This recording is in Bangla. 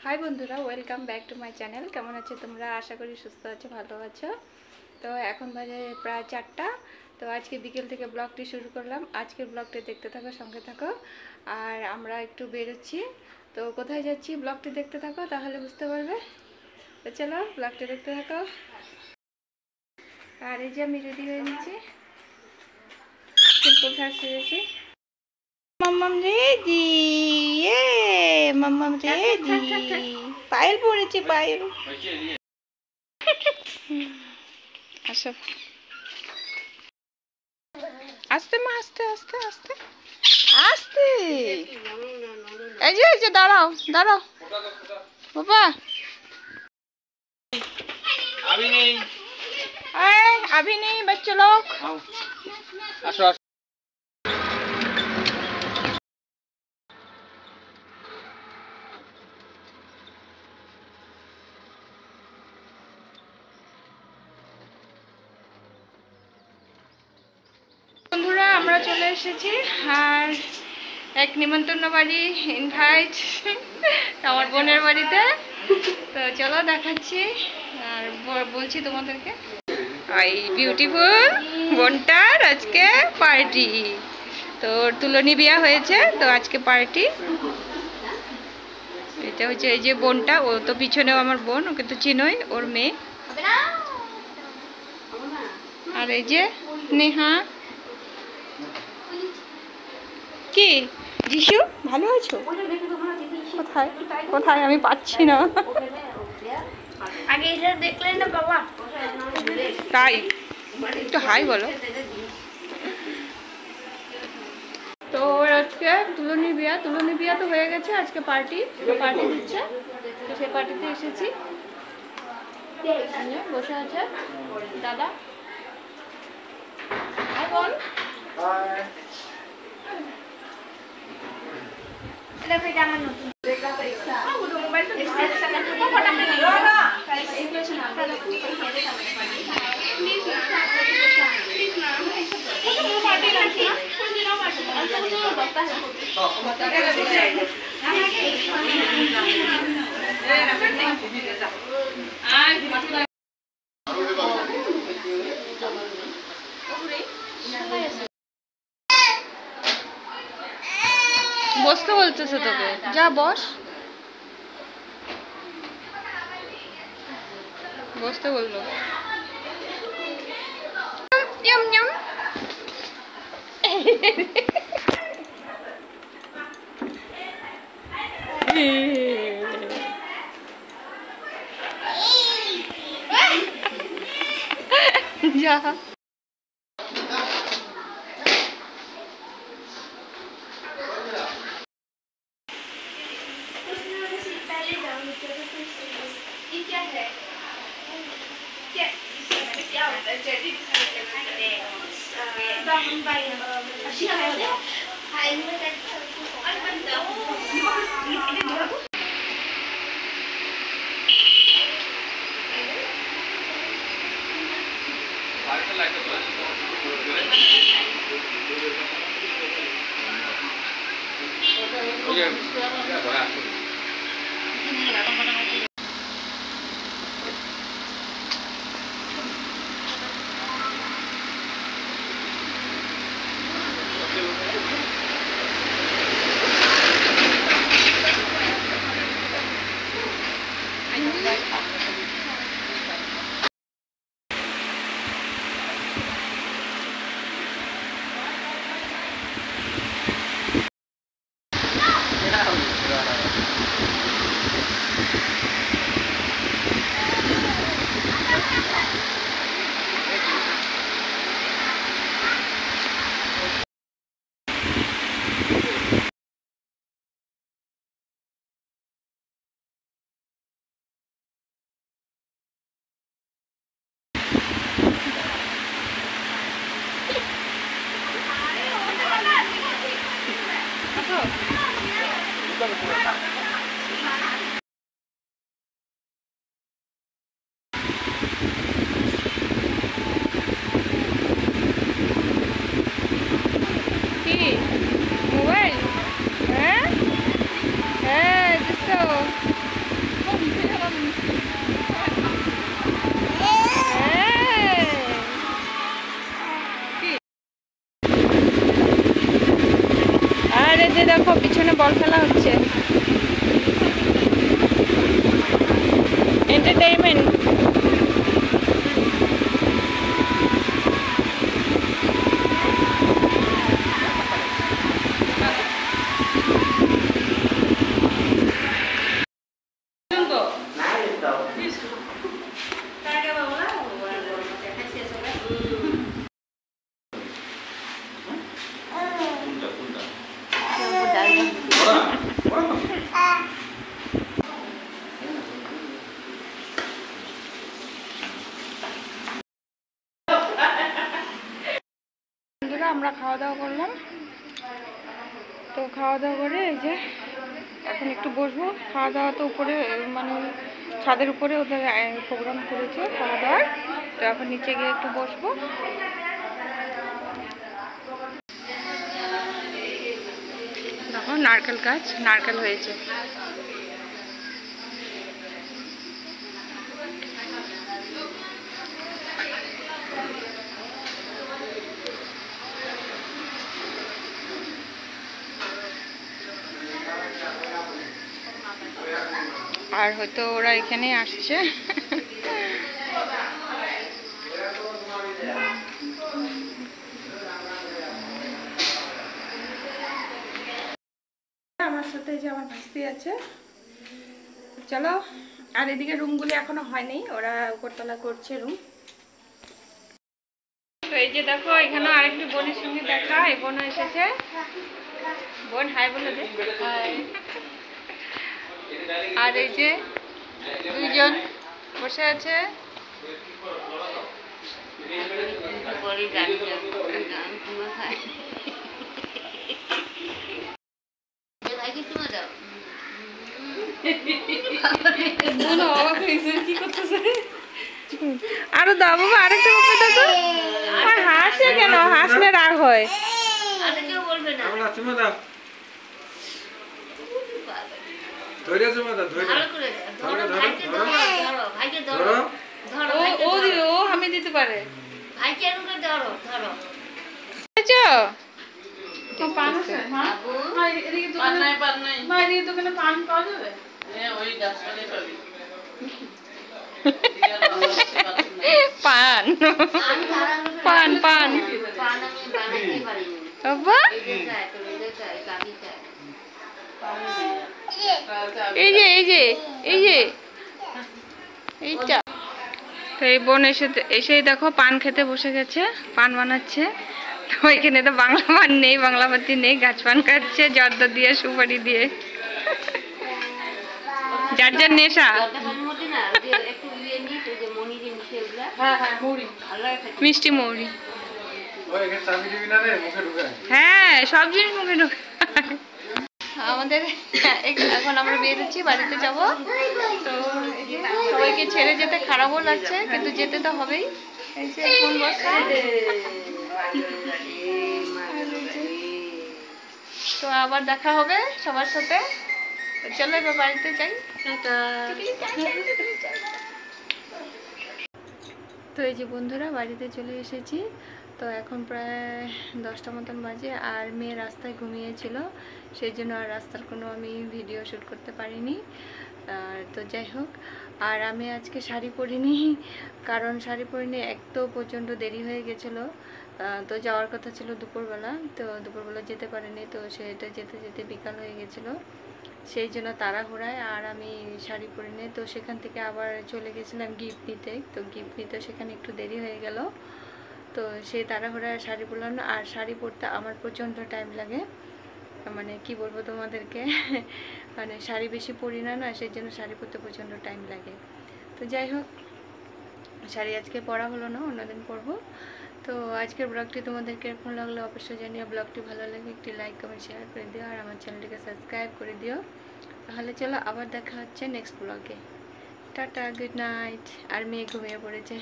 हाई बंधुरा welcome back to my channel. केमन आछो तोमरा? आशा करी सुस्थ आछो, भालो आछो। तो एखन बाजे प्राय 4टा। तो आज के बिकेल थेके ब्लगटी शुरू करलाम। आजकेर ब्लगटी देखते थाको, संगे थाको। और आमरा एकटू बेरोচ্ছি। तो कोथाय जाচ্ছি ब्लगटी देखते थाको, ताहले बुझते पारबे। तो चलो ब्लगटी देखते थाको। और এই যে আমি রেডি হয়ে নিয়েছি, সিম্পল শাড়ি সেজেছি। মাম্মাম রেডি, মাম্মাম রেডি। পায়েল পড়েছে, পায়েল। আসো, আস্তে মা, আস্তে আস্তে আস্তে আস্তে। এই যে দাঁড়াও দাঁড়াও বাবা। अभी नहीं, अभी नहीं बच्चे लोग। आसो आसो। বন্ধুরা আমরা চলে এসেছি আর এক নিমন্ত্রণ বাড়ি, ইনভাইট আমার বোনের বাড়িতে। তো চলো দেখাচ্ছি আর বলছি তোমাদেরকে। এই বিউটিফুল বোনটার আজকে পার্টি। তো তুলনী বিয়া হয়েছে, তো আজকে পার্টি। এটা হচ্ছে এই যে বোনটা, ও তো পিছনেও আমার বোন, ওকে তো চিনোই, ওর মেয়ে। আর এই যে স্নেহা। কি যিশু, ভালো আছো? কোথায় কোথায় আমি পাচ্ছি না। আগে এটা দেখলেন না বাবা? তাই একটু হাই বলো। তো আজকে তুলনী বিয়া তো হয়ে গেছে, আজকে পার্টি দিচ্ছে। তো সেই পার্টিতে এসেছি। বসে আছে দাদা। হাই বল। এটা আমার নতুন বসতে বলতেছে তোকে, যা বস। বসতে বললো। যা মোবাইল। হ্যাঁ হ্যাঁ খাওয়া দাওয়া করলাম। তো খাওয়া দাওয়া করে এই যে এখন একটু বসবো। খাওয়া দাওয়া তো উপরে মানে ছাদের উপরে ওদের প্রোগ্রাম করেছে খাওয়া দাওয়ার, তো এখন নিচে গিয়ে একটু বসবো। দেখো নারকেল গাছ, নারকেল হয়েছে। আর হয়তো ওরা এখানে আসছে। আমার সাথে যে আমার ভাস্তি আছে, চলো। আর এদিকে রুমগুলি এখনো হয়নি, ওরা উপরতলা করছে রুম। তো এই যে দেখো এখানে আরেকটি বোনের সঙ্গে দেখা, এই বোনও এসেছে। বোন হাই বলে দে। আর এই যে দুইজন বসে আছে। আরো দাও বাবা, আরেকটা বাবা দাও তো। আর হাসে কেন? হাসলে রাগ হয়। ও আমি দিতে পারে। পান পান পান বাবা, এই যে এই যে এই যে এইটা। তো এই বোন এসেই দেখো পান খেতে বসে গেছে, পান বানাচ্ছে। তো এখানে তো বাংলা পান নেই, বাংলা পাতি নেই, গাছ পান খাচ্ছে জর্দা দিয়ে, সুপারি দিয়ে। যার যার নেশা। মিষ্টি মৌরি, হ্যাঁ সব জিনিস মুখে ঢুকে। আমাদের এখন আমরা বেরোচ্ছি, বাড়িতে যাব। তো সবাইকে ছেড়ে যেতে খারাপও লাগছে, কিন্তু যেতে তো হবেই। এই যে ফোন বসে। তো আবার দেখা হবে সবার সাথে। চলো এবার বাড়িতে যাই। তো এই যে বন্ধুরা বাড়িতে চলে এসেছি। তো এখন প্রায় 10টা মতন বাজে, আর মেয়ে রাস্তায় ঘুমিয়েছিল, সেই জন্য আর রাস্তার কোনো আমি ভিডিও শ্যুট করতে পারিনি। তো যাই হোক, আর আমি আজকে শাড়ি পরিনি, কারণ শাড়ি পরিনি এক তো প্রচণ্ড দেরি হয়ে গেছিলো। তো যাওয়ার কথা ছিল দুপুরবেলা, তো দুপুরবেলা যেতে পারিনি। তো সেটা যেতে যেতে বিকাল হয়ে গেছিলো, সেই জন্য তাড়াহুড়ায় আর আমি শাড়ি পরিনি। তো সেখান থেকে আবার চলে গেছিলাম গিফট নিতে। তো গিফট নিতে সেখানে একটু দেরি হয়ে গেল। তো সেই তাড়াহুড়ায় শাড়ি পরলাম না। আর শাড়ি পরতে আমার প্রচণ্ড টাইম লাগে, মানে কি বলবো তোমাদেরকে, মানে শাড়ি বেশি পরি না, সেই জন্য শাড়ি পরতে প্রচণ্ড টাইম লাগে। তো যাই হোক, শাড়ি আজকে পরা হলো না, অন্যদিন পরবো। তো আজকের ব্লগটি তোমাদের কেমন লাগলো অবশ্যই জানিও। ব্লগটি ভালো লাগে একটি লাইক কমেন্ট শেয়ার করে দিও, আর আমার চ্যানেলটিকে সাবস্ক্রাইব করে দিও। তাহলে চলো আবার দেখা হচ্ছে নেক্সট ব্লগে। Tata, good night. আর মেয়ে ঘুমিয়ে পড়েছে।